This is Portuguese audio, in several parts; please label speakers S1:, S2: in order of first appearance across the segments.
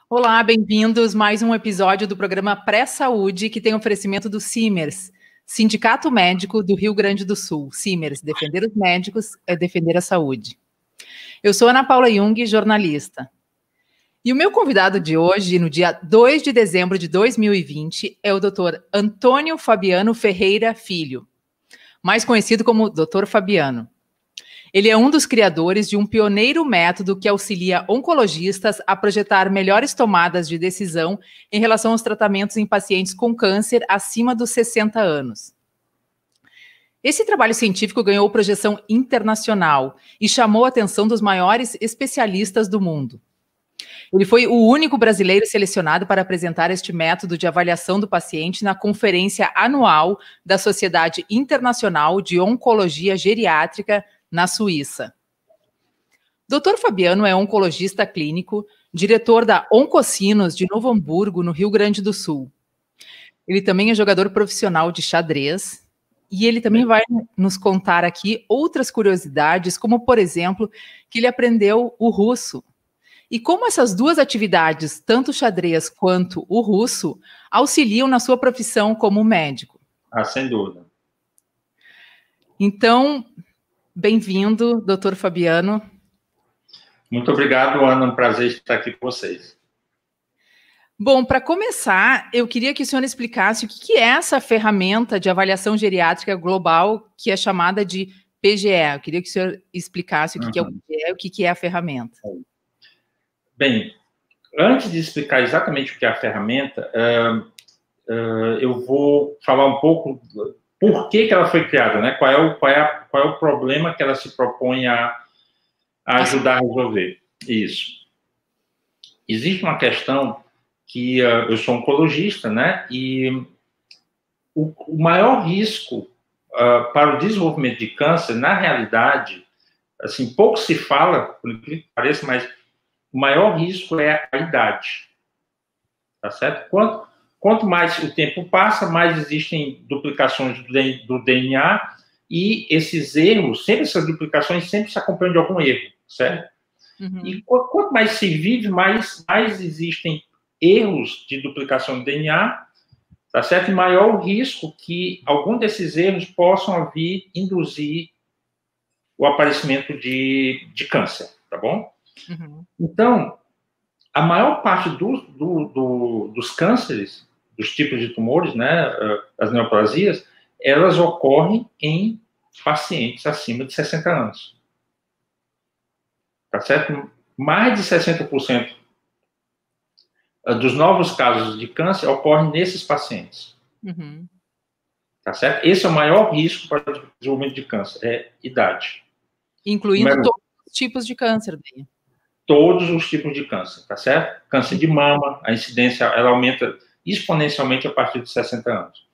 S1: Olá, bem-vindos a mais um episódio do programa Pré-Saúde, que tem oferecimento do Simers, Sindicato Médico do Rio Grande do Sul. Simers, defender os médicos é defender a saúde. Eu sou Ana Paula Jung, jornalista. E o meu convidado de hoje, no dia 2 de dezembro de 2020, é o Dr. Antônio Fabiano Ferreira Filho, mais conhecido como Dr. Fabiano. Ele é um dos criadores de um pioneiro método que auxilia oncologistas a projetar melhores tomadas de decisão em relação aos tratamentos em pacientes com câncer acima dos 60 anos. Esse trabalho científico ganhou projeção internacional e chamou a atenção dos maiores especialistas do mundo. Ele foi o único brasileiro selecionado para apresentar este método de avaliação do paciente na conferência anual da Sociedade Internacional de Oncologia Geriátrica, na Suíça. Dr. Fabiano é oncologista clínico, diretor da Oncocinos de Novo Hamburgo, no Rio Grande do Sul. Ele também é jogador profissional de xadrez e ele também vai nos contar aqui outras curiosidades, como, por exemplo, que ele aprendeu o russo. E como essas duas atividades, tanto o xadrez quanto o russo, auxiliam na sua profissão como médico.
S2: Sem dúvida.
S1: Então, bem-vindo, Dr. Fabiano.
S2: Muito obrigado, Ana. Um prazer estar aqui com vocês.
S1: Bom, para começar, eu queria que o senhor explicasse o que é essa ferramenta de avaliação geriátrica global que é chamada de PGE. Eu queria que o senhor explicasse o que é o PGE e o que é a ferramenta.
S2: Bem, antes de explicar exatamente o que é a ferramenta, eu vou falar um pouco por que ela foi criada, né? Qual é o problema que ela se propõe a ajudar a resolver. Isso. Existe uma questão que eu sou oncologista, né? E o maior risco para o desenvolvimento de câncer, na realidade, assim, pouco se fala, por incrível que pareça, mas o maior risco é a idade. Tá certo? Quanto mais o tempo passa, mais existem duplicações do DNA e esses erros, sempre essas duplicações sempre se acompanham de algum erro, certo? Uhum. E quanto mais se vive, mais existem erros de duplicação do DNA, tá certo? E maior o risco que algum desses erros possam vir induzir o aparecimento de câncer, tá bom? Uhum. Então, a maior parte dos cânceres, dos tipos de tumores, né, as neoplasias, elas ocorrem em pacientes acima de 60 anos. Tá certo? Mais de 60% dos novos casos de câncer ocorrem nesses pacientes. Uhum. Tá certo? Esse é o maior risco para o desenvolvimento de câncer, é idade.
S1: Incluindo todos os tipos de câncer.
S2: Todos os tipos de câncer, tá certo? Câncer de mama, a incidência, ela aumenta exponencialmente a partir de 60 anos.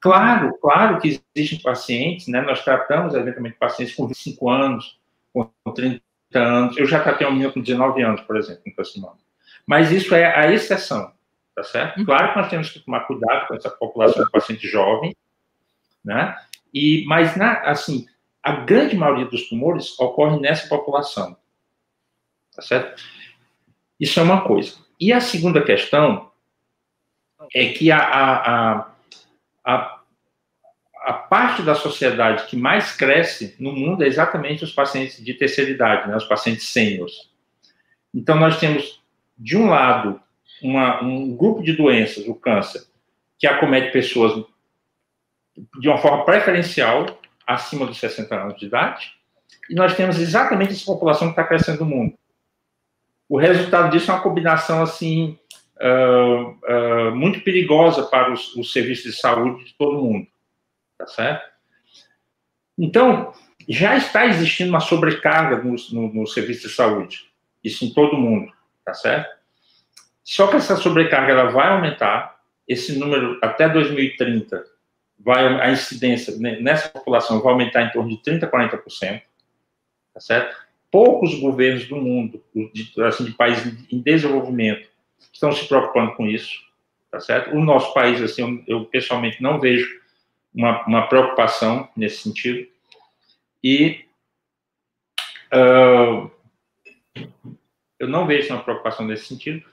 S2: Claro que existem pacientes, né, nós tratamos, eventualmente, pacientes com 25 anos, com 30 anos, eu já tratei uma menina com 19 anos, por exemplo, com câncer de mama. Mas isso é a exceção, tá certo? Claro que nós temos que tomar cuidado com essa população de paciente jovem, né? Mas, assim, a grande maioria dos tumores ocorre nessa população. Tá certo? Isso é uma coisa. E a segunda questão é que a parte da sociedade que mais cresce no mundo é exatamente os pacientes de terceira idade, né, os pacientes sêniores. Então, nós temos, de um lado, um grupo de doenças, o câncer, que acomete pessoas de uma forma preferencial acima dos 60 anos de idade, e nós temos exatamente essa população que está crescendo no mundo. O resultado disso é uma combinação, assim, muito perigosa para os serviços de saúde de todo mundo, tá certo? Então, já está existindo uma sobrecarga no serviço de saúde, isso em todo mundo, tá certo? Só que essa sobrecarga ela vai aumentar, esse número até 2030, a incidência nessa população vai aumentar em torno de 30% a 40%, tá certo? Poucos governos do mundo, de países em desenvolvimento, estão se preocupando com isso, tá certo? O nosso país, assim, eu pessoalmente não vejo uma preocupação nesse sentido. E eu não vejo uma preocupação nesse sentido.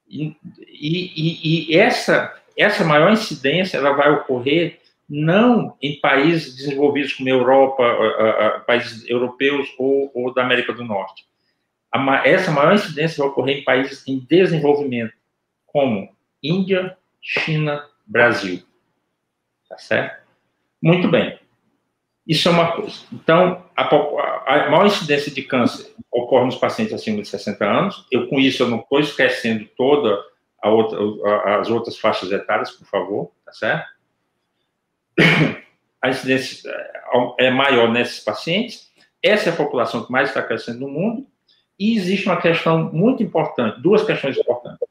S2: E essa maior incidência ela vai ocorrer não em países desenvolvidos como a Europa, países europeus ou da América do Norte. Essa maior incidência vai ocorrer em países em desenvolvimento, como Índia, China, Brasil. Tá certo? Muito bem. Isso é uma coisa. Então, a maior incidência de câncer ocorre nos pacientes acima de 60 anos. Com isso, eu não estou esquecendo todas as outras faixas etárias, por favor, tá certo? A incidência é maior nesses pacientes. Essa é a população que mais está crescendo no mundo. E existe uma questão muito importante, duas questões importantes.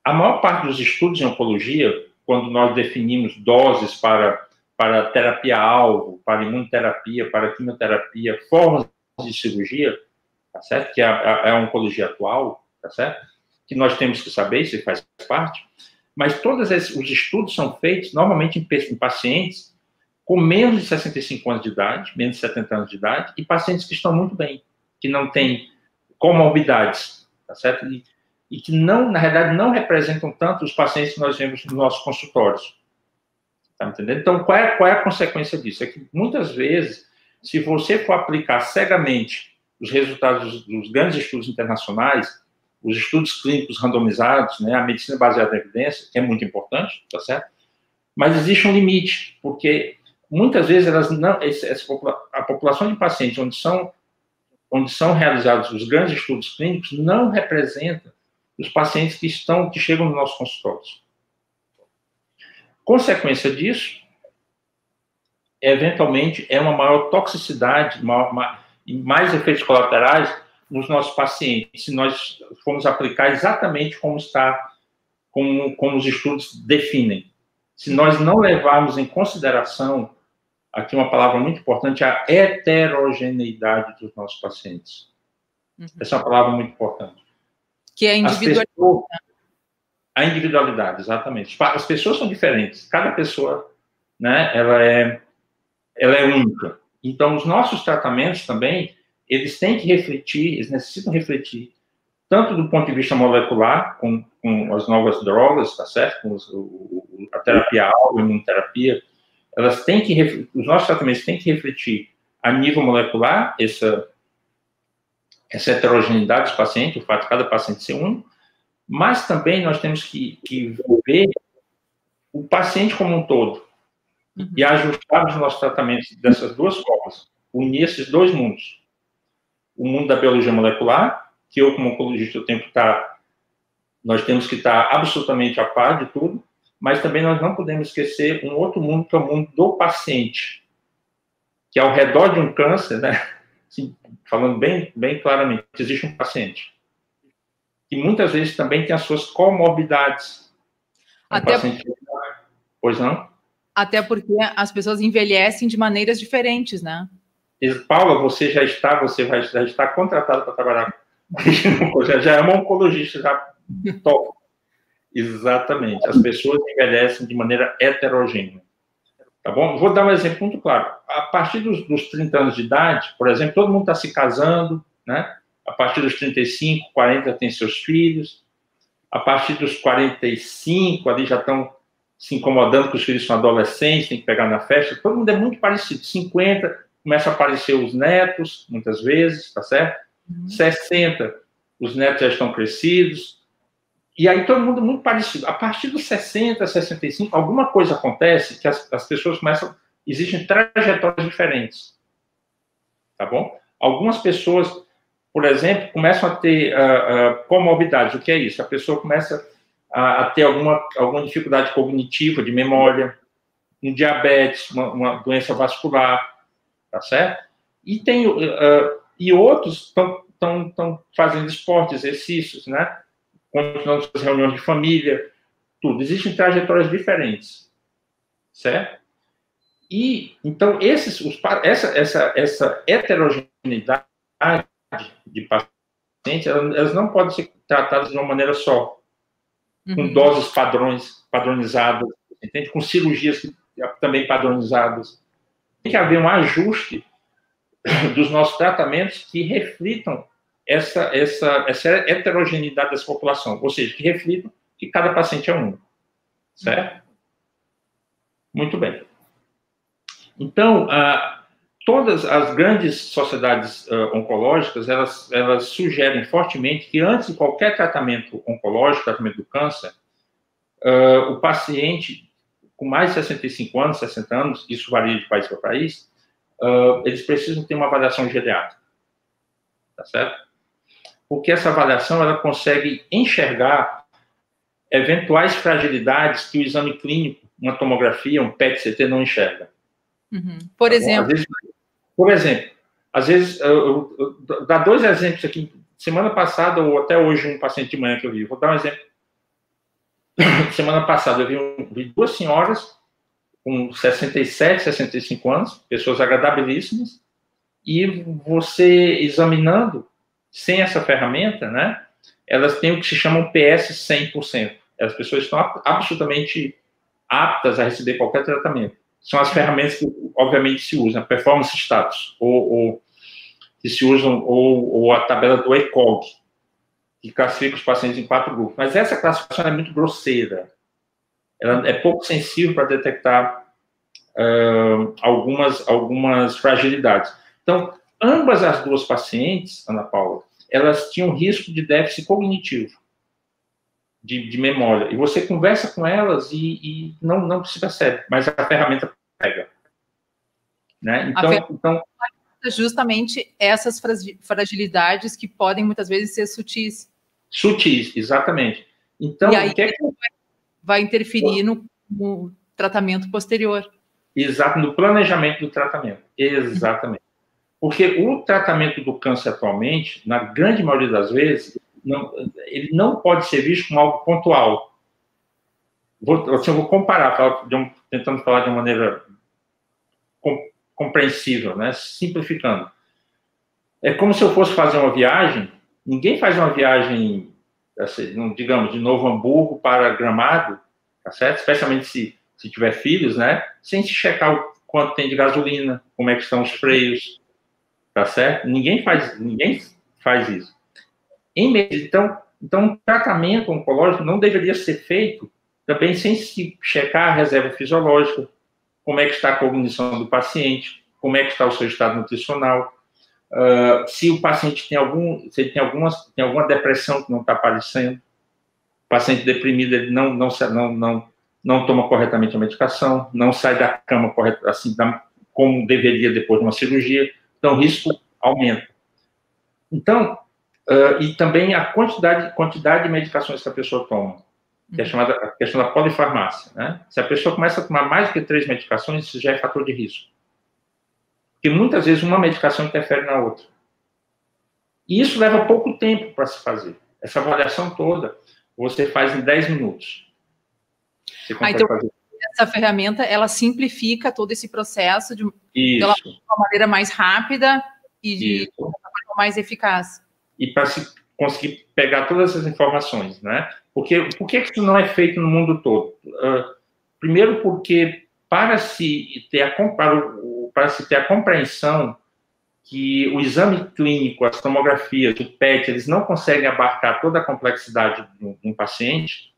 S2: A maior parte dos estudos em oncologia, quando nós definimos doses para terapia-alvo, para imunoterapia, para quimioterapia, formas de cirurgia, tá certo? Que é a oncologia atual, tá certo? Que nós temos que saber, se faz parte. Mas todos os estudos são feitos, normalmente, em pacientes com menos de 65 anos de idade, menos de 70 anos de idade, e pacientes que estão muito bem, que não têm comorbidades, tá certo? E que, na realidade, não representam tanto os pacientes que nós vemos nos nossos consultórios. Tá entendendo? Então, qual é a consequência disso? É que, muitas vezes, se você for aplicar cegamente os resultados dos grandes estudos internacionais, os estudos clínicos randomizados, né, a medicina baseada em evidência, que é muito importante, tá certo? Mas existe um limite, porque, muitas vezes, a população de pacientes onde são realizados os grandes estudos clínicos não representa os pacientes que chegam nos nossos consultórios. Consequência disso, eventualmente, é uma maior toxicidade e mais efeitos colaterais nos nossos pacientes, se nós formos aplicar exatamente como os estudos definem. Se nós não levarmos em consideração, aqui uma palavra muito importante, a heterogeneidade dos nossos pacientes. Essa é uma palavra muito importante.
S1: Que é a individualidade.
S2: A individualidade, exatamente. As pessoas são diferentes. Cada pessoa, né, ela é única. Então, os nossos tratamentos também, eles têm que refletir, eles necessitam refletir, tanto do ponto de vista molecular, com as novas drogas, tá certo? Com a terapia-alvo, a imunoterapia, os nossos tratamentos têm que refletir a nível molecular essa heterogeneidade dos pacientes, o fato de cada paciente ser único, mas também nós temos que ver o paciente como um todo e ajustar os nossos tratamentos dessas duas formas, unir esses dois mundos. O mundo da biologia molecular, que eu, como oncologista, nós temos que estar absolutamente a par de tudo, mas também nós não podemos esquecer um outro mundo, que é o mundo do paciente, que ao redor de um câncer, né, assim, falando bem claramente, existe um paciente que muitas vezes também tem as suas comorbidades. Pois não?
S1: Até porque as pessoas envelhecem de maneiras diferentes, né?
S2: Paula, você já está contratada para trabalhar. Já é uma oncologista, já top. Exatamente. As pessoas envelhecem de maneira heterogênea. Tá bom? Vou dar um exemplo muito claro. A partir dos 30 anos de idade, por exemplo, todo mundo está se casando, né? A partir dos 35, 40 tem seus filhos. A partir dos 45, ali já estão se incomodando que os filhos são adolescentes, tem que pegar na festa. Todo mundo é muito parecido. 50, começam a aparecer os netos, muitas vezes, tá certo? 60, os netos já estão crescidos. E aí todo mundo muito parecido. A partir dos 60, 65, alguma coisa acontece que as pessoas começam... Existem trajetórias diferentes. Tá bom? Algumas pessoas, por exemplo, começam a ter comorbidades. O que é isso? A pessoa começa a ter alguma dificuldade cognitiva, de memória, um diabetes, uma doença vascular, tá certo? E outros estão fazendo esporte, exercícios, né? Continuando suas reuniões de família, tudo. Existem trajetórias diferentes, certo? E, então, essa heterogeneidade de pacientes, elas não podem ser tratadas de uma maneira só, com doses padronizadas, entende? Com cirurgias também padronizadas. Tem que haver um ajuste dos nossos tratamentos que reflitam essa heterogeneidade dessa população, ou seja, que reflitam que cada paciente é único, certo? Muito bem. Então, todas as grandes sociedades oncológicas, elas sugerem fortemente que antes de qualquer tratamento oncológico, tratamento do câncer, o paciente com mais de 65 anos, 60 anos, isso varia de país para país, eles precisam ter uma avaliação geriátrica, tá certo? Porque essa avaliação, ela consegue enxergar eventuais fragilidades que o exame clínico, uma tomografia, um PET-CT não enxerga.
S1: Por exemplo?
S2: Às vezes, eu dar 2 exemplos aqui. Semana passada, ou até hoje, um paciente de manhã que eu vi. Vou dar um exemplo. Semana passada, eu vi 2 senhoras com 67, 65 anos, pessoas agradabilíssimas, e você examinando, sem essa ferramenta, né, elas têm o que se chama um PS 100%. As pessoas estão absolutamente aptas a receber qualquer tratamento. São as ferramentas que, obviamente, se usam, a performance status, ou que se usam, ou a tabela do ECOG, que classifica os pacientes em 4 grupos. Mas essa classificação é muito grosseira. Ela é pouco sensível para detectar algumas fragilidades. Então, ambas as 2 pacientes, Ana Paula, elas tinham risco de déficit cognitivo, de memória. E você conversa com elas e não se percebe, mas a ferramenta pega. Né? Então,
S1: justamente essas fragilidades que podem, muitas vezes, ser sutis.
S2: Sutis, exatamente. Então,
S1: e aí vai interferir no tratamento posterior.
S2: Exato, no planejamento do tratamento. Exatamente. Porque o tratamento do câncer atualmente, na grande maioria das vezes, ele não pode ser visto como algo pontual. Eu vou comparar, tentando falar de uma maneira compreensível, né? Simplificando. É como se eu fosse fazer uma viagem. Ninguém faz uma viagem, assim, digamos, de Novo Hamburgo para Gramado, tá certo? Especialmente se tiver filhos, né? Sem se checar o quanto tem de gasolina, como é que estão os freios, tá certo? Ninguém faz isso. Então, um tratamento oncológico não deveria ser feito também sem se checar a reserva fisiológica, como é que está a cognição do paciente, como é que está o seu estado nutricional, se o paciente tem alguma depressão que não está aparecendo, o paciente deprimido ele não toma corretamente a medicação, não sai da cama assim, como deveria depois de uma cirurgia, então o risco aumenta. Então, e também a quantidade de medicações que a pessoa toma, que é a questão da polifarmácia. Né? Se a pessoa começa a tomar mais do que 3 medicações, isso já é fator de risco. Porque muitas vezes uma medicação interfere na outra. E isso leva pouco tempo para se fazer. Essa avaliação toda, você faz em 10 minutos. Você consegue fazer.
S1: Essa ferramenta, ela simplifica todo esse processo de uma maneira mais rápida e de uma forma mais eficaz.
S2: E para se conseguir pegar todas essas informações, né? Por que isso não é feito no mundo todo? Primeiro porque para se ter a compreensão que o exame clínico, as tomografias, o PET, eles não conseguem abarcar toda a complexidade de um paciente,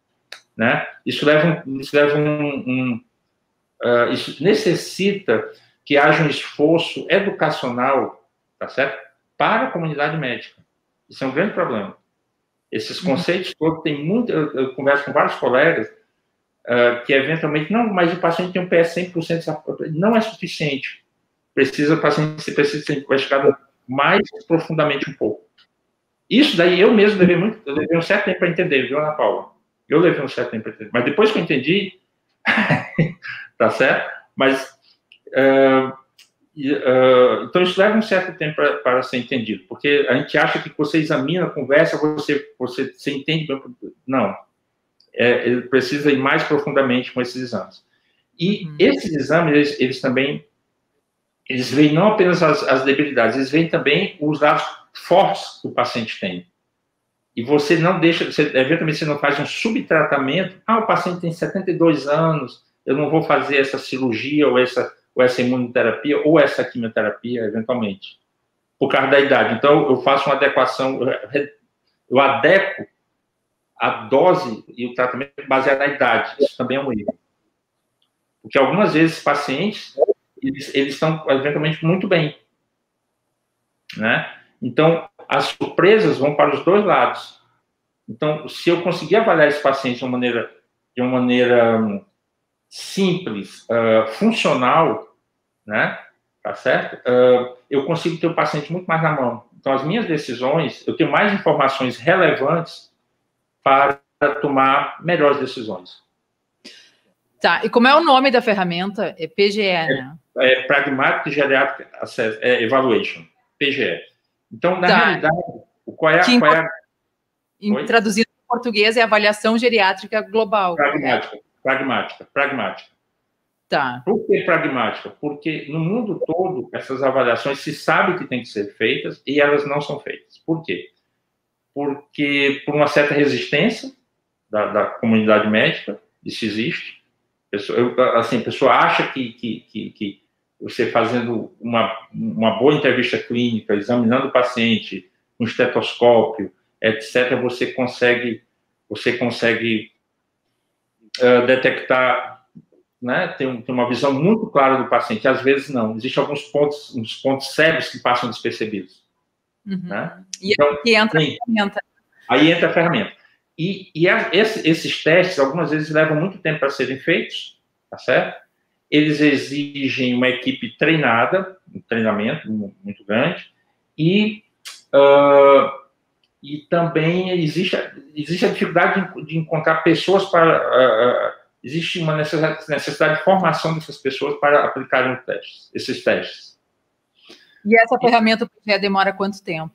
S2: né? Isso necessita que haja um esforço educacional, tá certo? Para a comunidade médica. Isso é um grande problema. Esses conceitos todos tem muito. Eu converso com vários colegas que eventualmente não, mas o paciente tem um PS 100%, não é suficiente. O paciente precisa ser investigado mais profundamente um pouco. Isso daí eu mesmo levei um certo tempo para entender, viu, Ana Paula? Eu levei um certo tempo para entender. Mas depois que eu entendi, tá certo? Mas então isso leva um certo tempo para ser entendido, porque a gente acha que você examina, conversa, você entende. Não. Ele precisa ir mais profundamente com esses exames. E esses exames, eles também veem não apenas as debilidades, eles veem também os lados fortes que o paciente tem. E você não deixa, eventualmente você não faz um subtratamento. O paciente tem 72 anos, eu não vou fazer essa cirurgia ou essa imunoterapia ou essa quimioterapia, eventualmente. por causa da idade. Então, eu faço uma adequação, eu adequo a dose e o tratamento baseado na idade. Isso também é um erro. Porque algumas vezes pacientes, eles estão, eventualmente, muito bem. Né? Então, as surpresas vão para os dois lados. Então, se eu conseguir avaliar esse paciente de uma maneira simples, funcional, né? Tá certo? Eu consigo ter o paciente muito mais na mão. Então, as minhas decisões, eu tenho mais informações relevantes para tomar melhores decisões.
S1: Tá, e como é o nome da ferramenta? É PGE, né?
S2: Pragmatic Geriatric Evaluation, PGE. Então, na realidade,
S1: traduzindo em português, é avaliação geriátrica global.
S2: Pragmática.
S1: Tá.
S2: Por que pragmática? Porque no mundo todo, essas avaliações se sabe que têm que ser feitas e elas não são feitas. Por quê? Porque por uma certa resistência da comunidade médica, isso existe. A pessoa acha que você fazendo uma boa entrevista clínica, examinando o paciente, com estetoscópio, etc., você consegue detectar, né, tem uma visão muito clara do paciente. Às vezes não, existem uns pontos cegos que passam despercebidos.
S1: Uhum.
S2: Né?
S1: E então, aqui entra a ferramenta.
S2: Aí entra a ferramenta. Esses testes, algumas vezes, levam muito tempo para serem feitos, tá certo? Eles exigem uma equipe treinada, um treinamento muito grande, e também existe a dificuldade de encontrar pessoas para... existe uma necessidade de formação dessas pessoas para aplicarem esses testes.
S1: E essa ferramenta demora quanto tempo?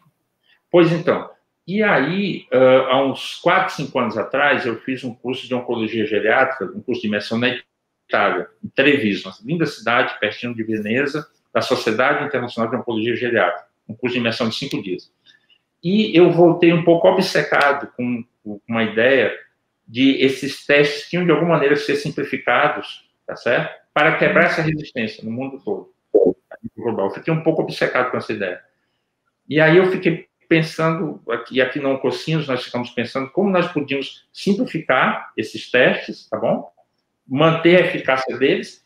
S2: Pois então, e aí, há uns 4, 5 anos atrás, eu fiz um curso de oncologia geriátrica, um curso de imersão na Itália, em Treviso, uma linda cidade, pertinho de Veneza, da Sociedade Internacional de Oncologia Geriátrica, um curso de imersão de 5 dias. E eu voltei um pouco obcecado com uma ideia de esses testes tinham, de alguma maneira, ser simplificados, tá certo? Para quebrar essa resistência no mundo todo, global. Eu fiquei um pouco obcecado com essa ideia. E aí eu fiquei pensando, aqui no Oncocinos, nós ficamos pensando como nós podíamos simplificar esses testes, tá bom? Manter a eficácia deles,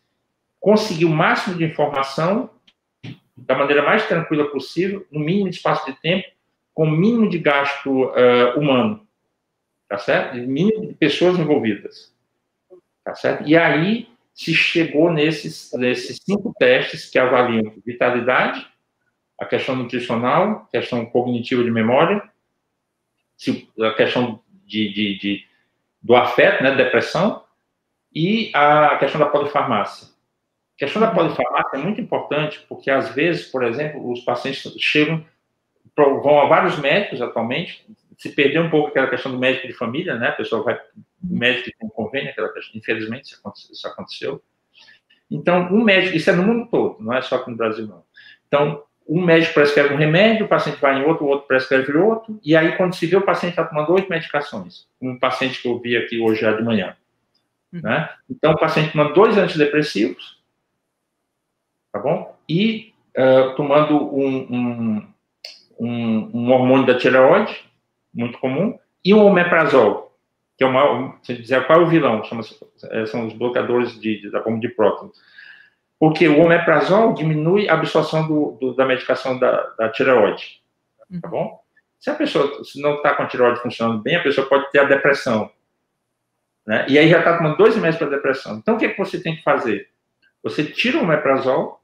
S2: conseguir o máximo de informação da maneira mais tranquila possível, no mínimo de espaço de tempo, com o mínimo de gasto humano, tá certo? O mínimo de pessoas envolvidas, tá certo? E aí se chegou nesses 5 testes que avaliam vitalidade, a questão nutricional, a questão cognitiva de memória, a questão do afeto, né, depressão, e a questão da polifarmácia. A questão da polifarmácia é muito importante, porque, às vezes, por exemplo, os pacientes vão a vários médicos atualmente, se perder um pouco aquela questão do médico de família, né, a pessoa vai o médico que tem convênio, aquela questão, infelizmente, isso aconteceu. Então, um médico, isso é no mundo todo, não é só aqui no Brasil, não. Então, um médico prescreve um remédio, o paciente vai em outro, o outro prescreve outro, e aí, quando se vê, o paciente está tomando 8 medicações. Um paciente que eu vi aqui hoje já de manhã. Né? Então, o paciente tomando 2 antidepressivos, tá bom? E tomando um hormônio da tireoide, muito comum, e um omeprazol, que é se dizer qual é o vilão, são os bloqueadores da bomba de próton. Porque o omeprazol diminui a absorção da medicação da tireoide, tá bom? Se a pessoa não está com a tireoide funcionando bem, a pessoa pode ter a depressão, né? E aí já está tomando 2 remédios para depressão. Então, o que é que você tem que fazer? Você tira o omeprazol,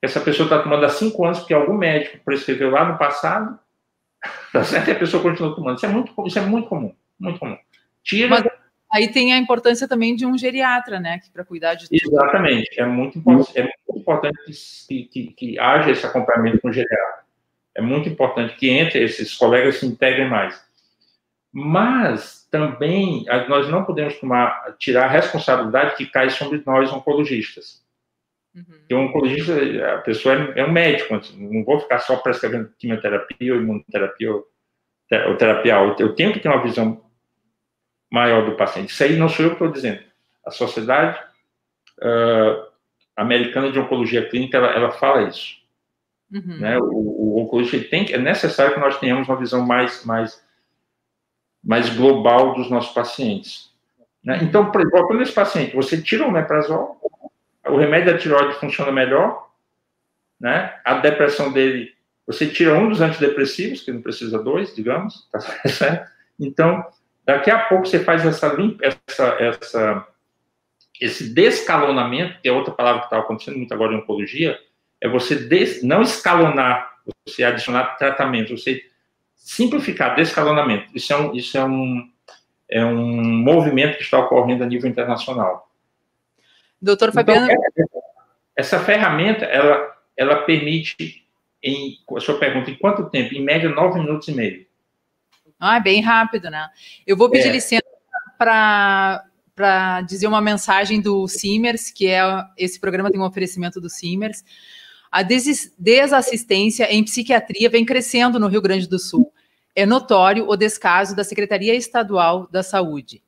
S2: essa pessoa está tomando há 5 anos, porque algum médico prescreveu lá no passado, tá certo? E a pessoa continua tomando. Isso é muito comum, muito comum. Tira...
S1: Mas aí tem a importância também de um geriatra, né? Para cuidar de tudo.
S2: Exatamente. É muito importante que haja esse acompanhamento com o geriatra. É muito importante que entre esses colegas se integrem mais. Mas também nós não podemos tirar a responsabilidade que cai sobre nós, oncologistas. Porque o oncologista, a pessoa é um médico, não vou ficar só prescrevendo quimioterapia ou imunoterapia ou terapia alta. Eu tenho que ter uma visão maior do paciente. Isso aí não sou eu que estou dizendo. A Sociedade Americana de Oncologia Clínica, ela fala isso. Né? O oncologista é necessário que nós tenhamos uma visão mais global dos nossos pacientes. Né? Então, por exemplo, quando esse paciente, você tira o omeprazol, o remédio da tireoide funciona melhor, né? A depressão dele, você tira um dos antidepressivos, que não precisa dois, digamos, tá certo? Então, daqui a pouco você faz esse descalonamento, que é outra palavra que está acontecendo muito agora em oncologia, é você não escalonar, você adicionar tratamento, você simplificar, descalonamento. Isso é um movimento que está ocorrendo a nível internacional.
S1: Doutor Fabiano...
S2: Então, essa ferramenta, ela permite, a sua pergunta, em quanto tempo? Em média, 9 minutos e meio.
S1: É bem rápido, né? Eu vou pedir licença para dizer uma mensagem do Simers, que esse programa tem um oferecimento do Simers. A desassistência em psiquiatria vem crescendo no Rio Grande do Sul. É notório o descaso da Secretaria Estadual da Saúde.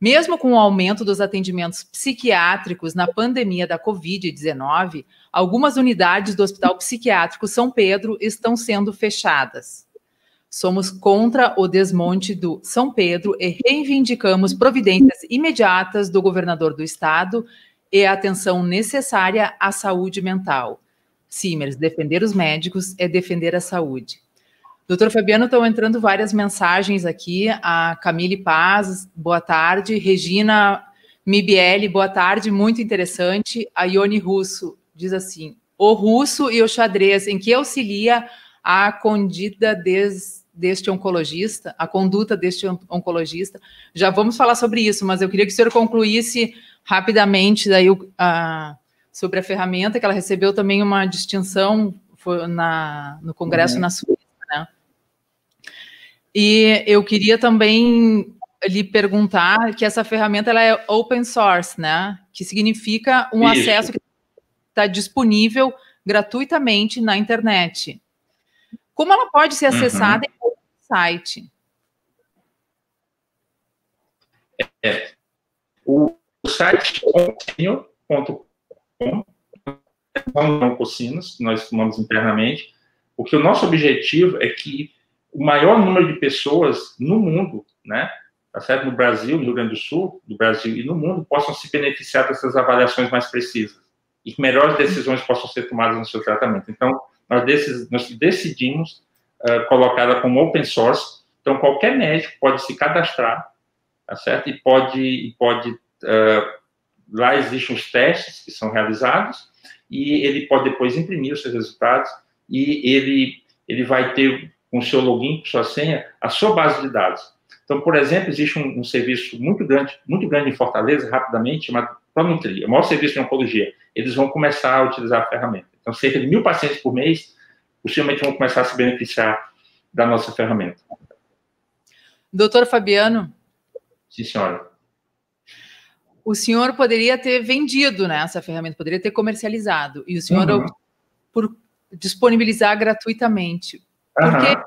S1: Mesmo com o aumento dos atendimentos psiquiátricos na pandemia da Covid-19, algumas unidades do Hospital Psiquiátrico São Pedro estão sendo fechadas. Somos contra o desmonte do São Pedro e reivindicamos providências imediatas do governador do estado e a atenção necessária à saúde mental. Simers, defender os médicos é defender a saúde. Doutor Fabiano, estão entrando várias mensagens aqui. A Camille Paz, boa tarde. Regina Mibielli, boa tarde, muito interessante. A Ione Russo diz assim, o russo e o xadrez, em que auxilia a conduta deste oncologista, Já vamos falar sobre isso, mas eu queria que o senhor concluísse rapidamente daí sobre a ferramenta, que ela recebeu também uma distinção no Congresso na Suíça, né? E eu queria também lhe perguntar que essa ferramenta ela é open source, né? Que significa um acesso que está disponível gratuitamente na internet. Como ela pode ser acessada em qualquer site?
S2: O site oncocino.com, não Cocinas, que nós tomamos internamente, porque o nosso objetivo é que o maior número de pessoas no mundo, né, tá certo? No Brasil, no Rio Grande do Sul, no Brasil e no mundo, possam se beneficiar dessas avaliações mais precisas e que melhores decisões possam ser tomadas no seu tratamento. Então, nós decidimos colocá-la como open source. Então, qualquer médico pode se cadastrar, tá certo? E pode lá existem os testes que são realizados e ele pode depois imprimir os seus resultados e ele vai ter com o seu login, com sua senha, a sua base de dados. Então, por exemplo, existe um serviço muito grande em Fortaleza, rapidamente, chamado Pronutri, o maior serviço de oncologia. Eles vão começar a utilizar a ferramenta. Então, cerca de 1.000 pacientes por mês, possivelmente vão começar a se beneficiar da nossa ferramenta. Doutor
S1: Fabiano?
S2: Sim, senhora.
S1: O senhor poderia ter vendido, né, essa ferramenta, poderia ter comercializado, e o senhor optou por disponibilizar gratuitamente. Por quê?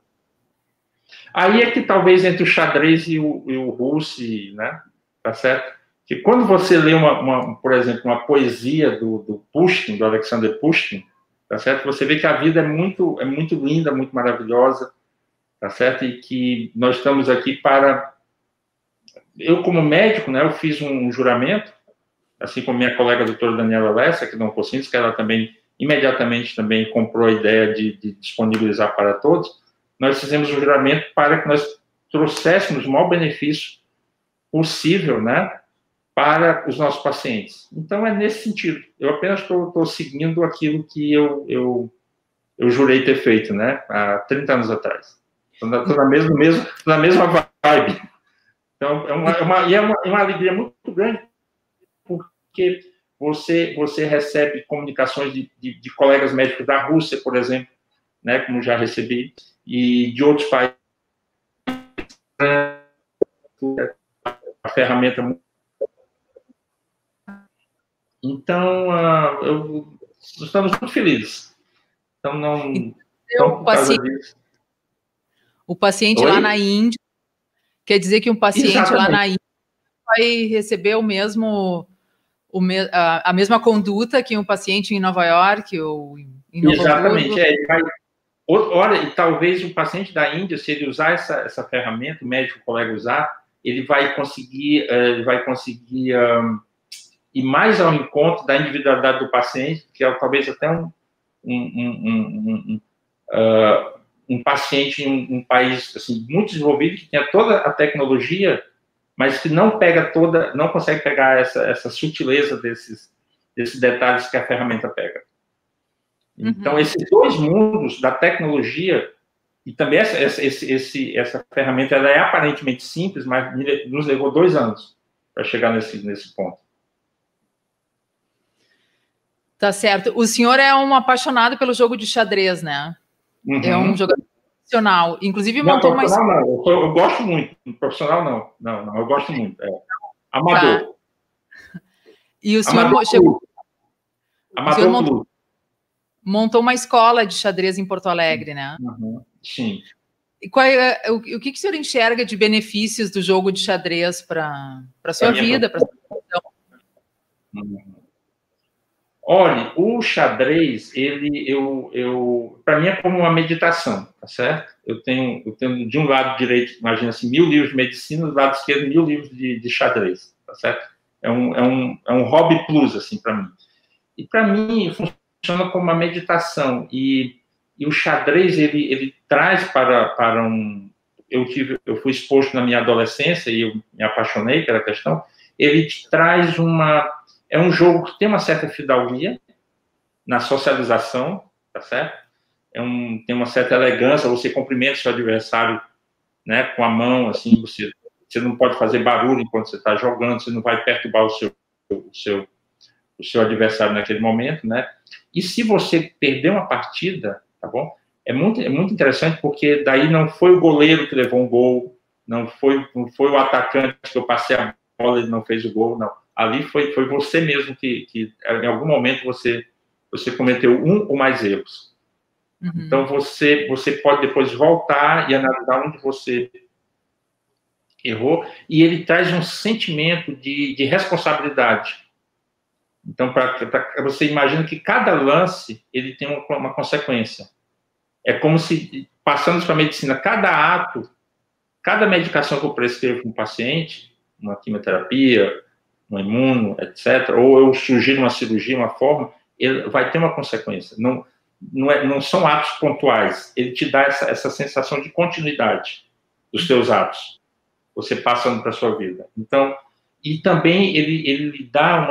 S2: Aí é que talvez entre o xadrez e o russo, né, tá certo? Que quando você lê por exemplo, uma poesia do Pushkin, do Alexander Pushkin, tá certo? Você vê que a vida é muito linda, muito maravilhosa, tá certo? E que nós estamos aqui para... Eu, como médico, né, eu fiz um juramento, assim como minha colega a doutora Daniela Lessa, que não Cocinas, que ela também, imediatamente, também comprou a ideia de disponibilizar para todos. Nós fizemos um juramento para que nós trouxéssemos o maior benefício possível, né, para os nossos pacientes. Então, é nesse sentido. Eu apenas estou seguindo aquilo que eu jurei ter feito, né, há 30 anos atrás. Estou na mesma vibe. Então, é uma alegria muito grande, porque você recebe comunicações de colegas médicos da Rússia, por exemplo, né, como já recebi, e de outros países. A ferramenta. Então, estamos muito felizes. Então, não por causa disso.
S1: O paciente lá na Índia, quer dizer que um paciente lá na Índia vai receber a mesma conduta que um paciente em Nova York ou
S2: Exatamente. Ele vai, olha, e talvez o paciente da Índia, se ele usar essa ferramenta, o médico colega usar, ele vai conseguir ir mais ao encontro da individualidade do paciente, que é talvez até um paciente em um país assim, muito desenvolvido, que tenha toda a tecnologia, mas que não consegue pegar essa sutileza desses detalhes que a ferramenta pega. Então, esses dois mundos da tecnologia, e também essa ferramenta, ela é aparentemente simples, mas nos levou 2 anos para chegar nesse ponto.
S1: Tá certo. O senhor é um apaixonado pelo jogo de xadrez, né?
S2: Uhum.
S1: É um jogador profissional. Inclusive,
S2: não,
S1: montou uma...
S2: Não, eu gosto muito. Profissional, não, eu gosto muito. Amador.
S1: Tá. E o senhor chegou...
S2: Amador
S1: montou uma escola de xadrez em Porto Alegre, né?
S2: Uhum. Sim.
S1: E o que o senhor enxerga de benefícios do jogo de xadrez para a sua vida, para a sua
S2: profissão? Olha, o xadrez, para mim é como uma meditação, tá certo? Eu tenho de um lado direito, imagina assim, 1000 livros de medicina, do lado esquerdo 1000 livros de xadrez, tá certo? É um hobby plus, assim, para mim. E para mim funciona como uma meditação, e o xadrez, ele traz para um... Eu fui exposto na minha adolescência e eu me apaixonei pela questão. Ele te traz é um jogo que tem uma certa fidalguia na socialização, tá certo? Tem uma certa elegância, você cumprimenta seu adversário, né, com a mão, assim, você não pode fazer barulho enquanto você está jogando, você não vai perturbar o seu adversário naquele momento, né? E se você perder uma partida, tá bom? É muito interessante, porque daí não foi o goleiro que levou um gol, não foi o atacante que eu passei a bola e ele não fez o gol, não. Ali foi você mesmo que em algum momento você cometeu um ou mais erros. Uhum. Então você pode depois voltar e analisar onde você errou, e ele traz um sentimento de responsabilidade. Então, você imagina que cada lance ele tem uma consequência. É como se, passando para a medicina, cada ato, cada medicação que eu prescrevo para um paciente, uma quimioterapia, um imuno, etc., ou eu sugiro uma cirurgia, uma forma, ele vai ter uma consequência. Não são atos pontuais. Ele te dá essa sensação de continuidade dos seus atos, você passando para a sua vida. Então, e também ele lhe dá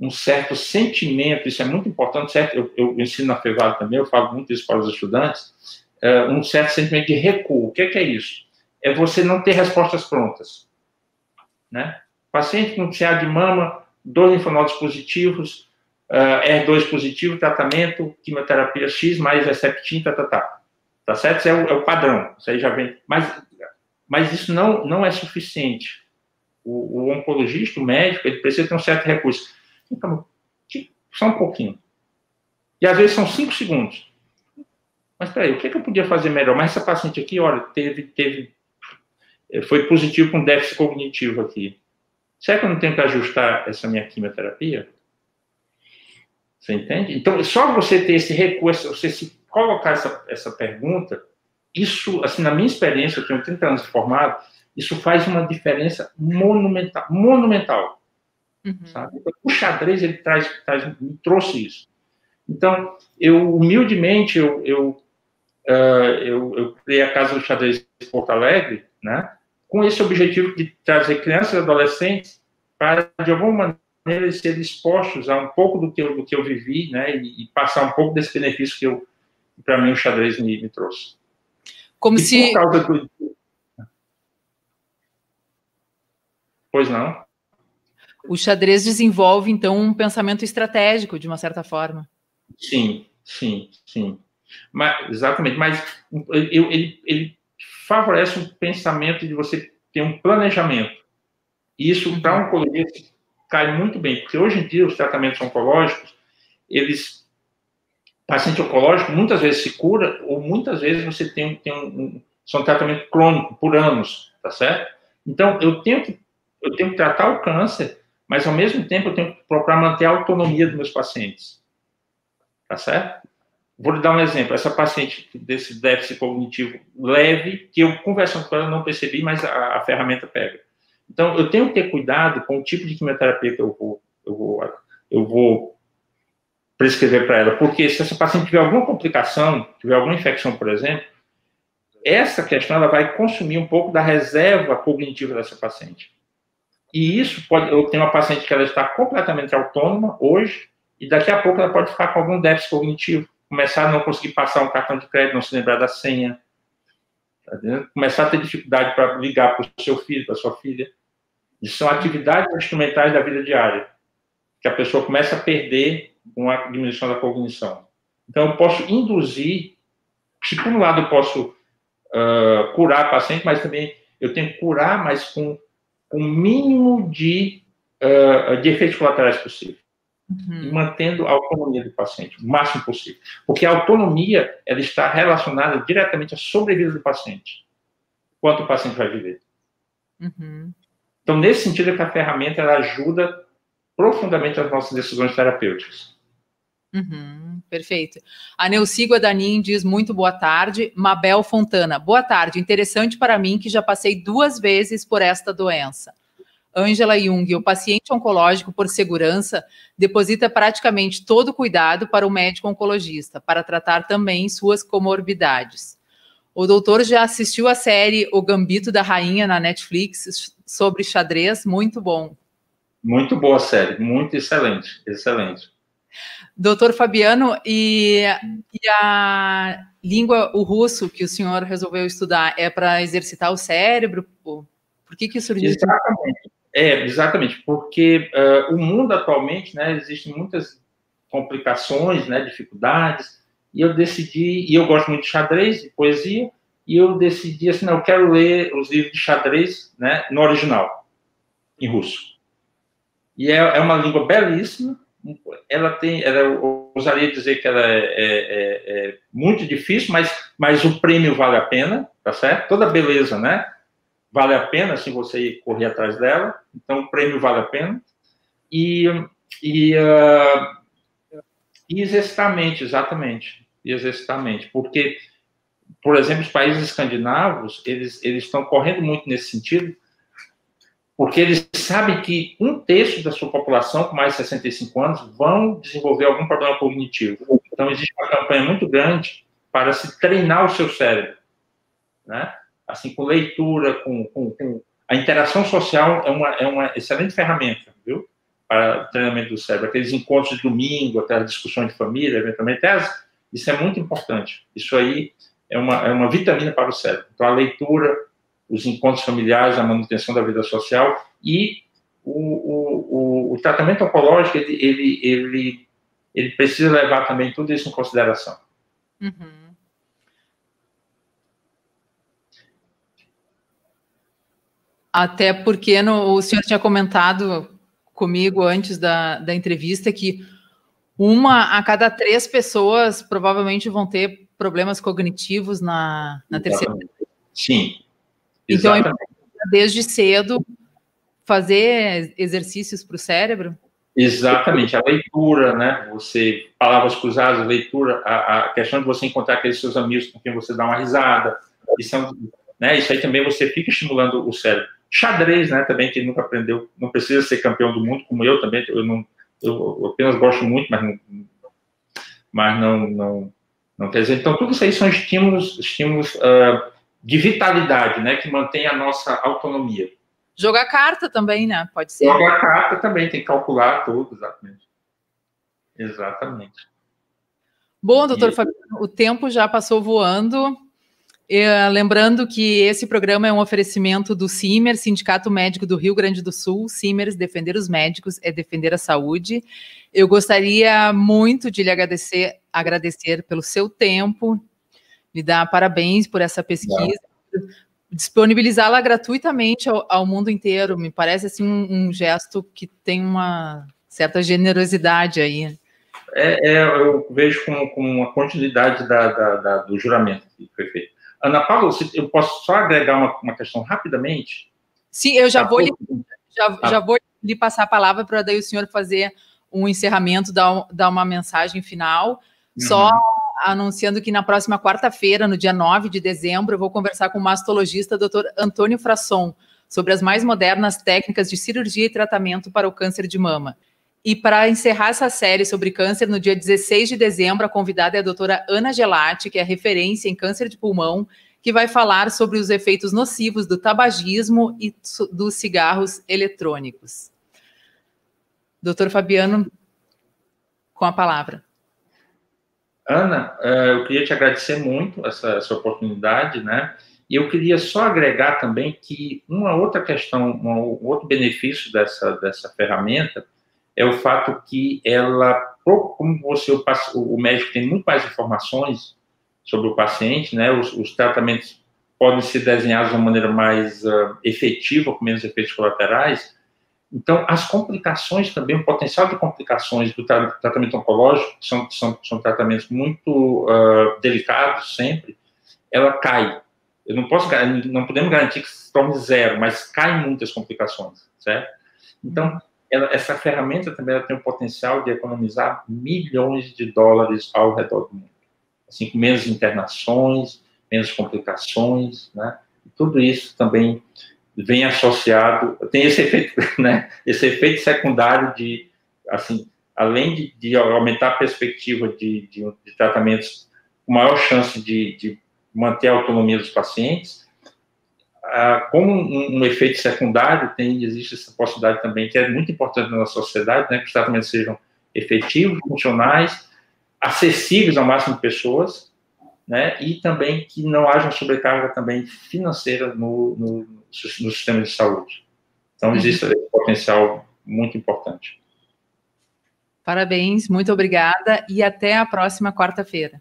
S2: um certo sentimento, isso é muito importante, certo? Eu ensino na FEVAL também, eu falo muito isso para os estudantes, um certo sentimento de recuo. O que é isso? É você não ter respostas prontas, né? Paciente com CA de mama, 2 linfonodos positivos, R2 positivo, tratamento, quimioterapia X mais Herceptin, tá certo? Isso é o padrão, isso aí já vem. Mas isso não é suficiente. O oncologista, o médico, ele precisa ter um certo recurso. Então, só um pouquinho. E às vezes são 5 segundos. Mas peraí, o que eu podia fazer melhor? Mas essa paciente aqui, olha, foi positivo com déficit cognitivo aqui. Será que eu não tenho que ajustar essa minha quimioterapia? Você entende? Então, só você ter esse recurso, você se colocar essa pergunta, isso, assim, na minha experiência, eu tenho 30 anos de formado, isso faz uma diferença monumental. Uhum. Sabe? Então, o xadrez, ele me trouxe isso. Então, humildemente, eu criei a Casa do Xadrez de Porto Alegre, né, com esse objetivo de trazer crianças e adolescentes para, de alguma maneira, serem expostos a um pouco do que eu vivi, né, e passar um pouco desse benefício que para mim, o xadrez me trouxe.
S1: Como e se...
S2: Por causa do... Pois não?
S1: O xadrez desenvolve, então, um pensamento estratégico, de uma certa forma.
S2: Sim. Exatamente, mas ele favorece um pensamento de você ter um planejamento. E isso, para a oncologia, cai muito bem, porque hoje em dia os tratamentos oncológicos, paciente oncológico muitas vezes se cura, ou muitas vezes você tem são tratamento crônico por anos, tá certo? Então, eu tenho que tratar o câncer, mas ao mesmo tempo eu tenho que procurar manter a autonomia dos meus pacientes. tá certo? Vou lhe dar um exemplo. Essa paciente desse déficit cognitivo leve, que eu conversando com ela não percebi, mas a ferramenta pega. Então, eu tenho que ter cuidado com o tipo de quimioterapia que eu vou prescrever para ela, porque se essa paciente tiver alguma complicação, tiver alguma infecção, por exemplo, essa questão ela vai consumir um pouco da reserva cognitiva dessa paciente. E isso pode... Eu tenho uma paciente que ela está completamente autônoma hoje, e daqui a pouco ela pode ficar com algum déficit cognitivo, começar a não conseguir passar um cartão de crédito, não se lembrar da senha, tá vendo? Começar a ter dificuldade para ligar para o seu filho, para a sua filha. Isso são atividades instrumentais da vida diária, que a pessoa começa a perder com a diminuição da cognição. Então, eu posso induzir, se por um lado eu posso curar a paciente, mas também eu tenho que curar, mas com o mínimo de efeitos colaterais possível. E mantendo a autonomia do paciente, o máximo possível. Porque a autonomia, ela está relacionada diretamente à sobrevida do paciente. Quanto o paciente vai viver. Então, nesse sentido, é que a ferramenta ela ajuda profundamente as nossas decisões terapêuticas.
S1: Perfeito. A Neuci Guadanin diz muito boa tarde. Mabel Fontana, boa tarde. Interessante para mim que já passei 2 vezes por esta doença. Ângela Jung, o paciente oncológico, por segurança, deposita praticamente todo o cuidado para o médico oncologista, para tratar também suas comorbidades. O doutor já assistiu a série O Gambito da Rainha na Netflix sobre xadrez? Muito bom.
S2: Muito boa série, muito excelente, excelente.
S1: Doutor Fabiano, e a língua, o russo, que o senhor resolveu estudar, é para exercitar o cérebro? Por que surgiu?
S2: Exatamente. Exatamente, porque o mundo atualmente, né, existem muitas complicações, né, dificuldades, e eu decidi, e eu gosto muito de xadrez, de poesia, e eu decidi assim, não, eu quero ler os livros de xadrez, né, no original, em russo. E é uma língua belíssima, eu ousaria dizer que ela é muito difícil, mas o prêmio vale a pena, tá certo? Toda beleza, né? Vale a pena se você correr atrás dela, então o prêmio vale a pena. E exercitar a mente, exatamente. E exercitar a mente, porque, por exemplo, os países escandinavos, eles estão correndo muito nesse sentido, porque eles sabem que 1/3 da sua população com mais de 65 anos vão desenvolver algum problema cognitivo. Então, existe uma campanha muito grande para se treinar o seu cérebro, né? Assim, com leitura, com a interação social é uma excelente ferramenta, viu? Para o treinamento do cérebro. Aqueles encontros de domingo, aquelas discussões de família, eventualmente, isso é muito importante. Isso aí é uma vitamina para o cérebro. Então, a leitura, os encontros familiares, a manutenção da vida social e o tratamento oncológico, ele precisa levar também tudo isso em consideração.
S1: Até porque o senhor tinha comentado comigo antes da entrevista que 1 a cada 3 pessoas provavelmente vão ter problemas cognitivos na terceira.
S2: Sim.
S1: Então, é desde cedo fazer exercícios para o cérebro?
S2: Exatamente, a leitura, né? Palavras cruzadas, leitura, a questão de você encontrar aqueles seus amigos com quem você dá uma risada, isso aí também você fica estimulando o cérebro. Xadrez, né? Também, quem nunca aprendeu, não precisa ser campeão do mundo, como eu também, eu apenas gosto muito, mas não quer dizer. Então, tudo isso aí são estímulos de vitalidade, né? Que mantém a nossa autonomia.
S1: Jogar carta também, né? Pode ser.
S2: Jogar carta também, tem que calcular tudo, exatamente. Exatamente.
S1: Bom, doutor Fabiano, o tempo já passou voando. Lembrando que esse programa é um oferecimento do CIMERS, Sindicato Médico do Rio Grande do Sul. CIMERS, defender os médicos é defender a saúde. Eu gostaria muito de lhe agradecer pelo seu tempo, lhe dar parabéns por essa pesquisa, disponibilizá-la gratuitamente ao mundo inteiro. Me parece assim um gesto que tem uma certa generosidade aí.
S2: Eu vejo como uma continuidade do juramento que foi feito. Ana Paula, eu posso só agregar uma questão rapidamente?
S1: Sim, eu já vou lhe passar a palavra para daí o senhor fazer um encerramento, dar uma mensagem final. Só anunciando que na próxima quarta-feira, no dia 9 de dezembro, eu vou conversar com o mastologista Dr. Antônio Frasson sobre as mais modernas técnicas de cirurgia e tratamento para o câncer de mama. E para encerrar essa série sobre câncer, no dia 16 de dezembro, a convidada é a doutora Ana Gelati, que é referência em câncer de pulmão, que vai falar sobre os efeitos nocivos do tabagismo e dos cigarros eletrônicos. Doutor Fabiano, com a palavra.
S2: Ana, eu queria te agradecer muito essa oportunidade, né? E eu queria só agregar também que uma outra questão, um outro benefício dessa ferramenta é o fato que ela, como o médico tem muito mais informações sobre o paciente, né? Os tratamentos podem ser desenhados de uma maneira mais efetiva, com menos efeitos colaterais. Então, as complicações também, o potencial de complicações do tratamento oncológico, que são tratamentos muito delicados sempre, ela cai. Não podemos garantir que se torne zero, mas caem muitas complicações, certo? Então, essa ferramenta também ela tem o potencial de economizar milhões de dólares ao redor do mundo. Assim, com menos internações, menos complicações, né? E tudo isso também vem associado, tem esse efeito, né? Esse efeito secundário de, assim, além de aumentar a perspectiva de tratamentos com maior chance de manter a autonomia dos pacientes, como um efeito secundário, existe essa possibilidade também, que é muito importante na nossa sociedade, né? Que os tratamentos sejam efetivos, funcionais, acessíveis ao máximo de pessoas, né? E também que não haja sobrecarga também financeira no sistema de saúde. Então, existe esse potencial muito importante.
S1: Parabéns, muito obrigada e até a próxima quarta-feira.